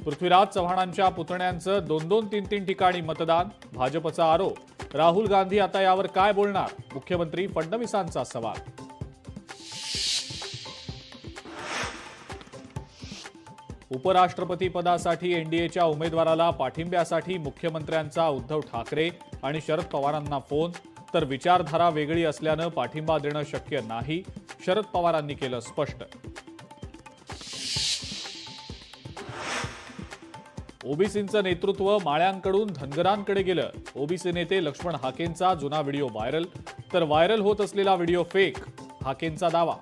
पृथ्वीराज चव्हाणांच्या पुतण्यांचं 2-2, 3-3 ठिकाणी मतदान. भाजपचा आरोप. राहुल गांधी आता यावर काय बोलणार? मुख्यमंत्री फडणवीसांचा सवाल. उपराष्ट्रपती पदासाठी एनडीएच्या उमेदवाराला पाठिंब्यासाठी मुख्यमंत्र्यांचा उद्धव ठाकरे आणि शरद पवारांना फोन. तर विचारधारा वेगळी असल्यानं पाठिंबा देणं शक्य नाही, शरद पवारांनी केलं स्पष्ट. ओबीसींचं नेतृत्व माळ्यांकडून धनगरांकडे गेलं. ओबीसी नेते लक्ष्मण हाकेंचा जुना व्हिडिओ व्हायरल. तर व्हायरल होत असलेला व्हिडिओ फेक, हाकेंचा दावा.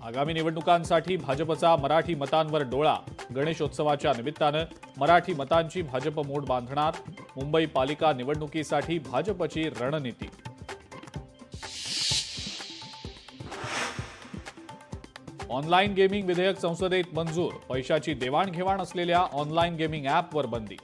आगामी निवडणुकांसाठी भाजपचा मराठी मतांवर डोळा. गणेशोत्सवाच्या निमित्तानं मराठी मतांची भाजप मोड बांधणार. मुंबई पालिका निवडणुकीसाठी भाजपची रणनीती. ऑनलाईन गेमिंग विधेयक संसदेत मंजूर. पैशाची देवाणघेवाण असलेल्या ऑनलाईन गेमिंग ॲपवर बंदी.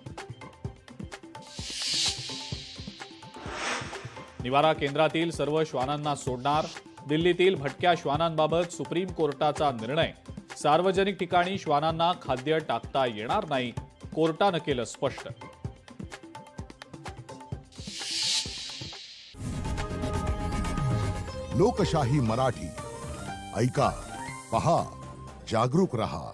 निवारा केंद्रातील सर्व श्वानांना सोडणार. दिल्लीतील भटक्या श्वानांबाबत सुप्रीम कोर्टाचा निर्णय. सार्वजनिक ठिकाणी श्वानांना खाद्य टाकता येणार नाही, कोर्टानं केलं स्पष्ट. लोकशाही मराठी ऐका, पहा, जागरूक रहा.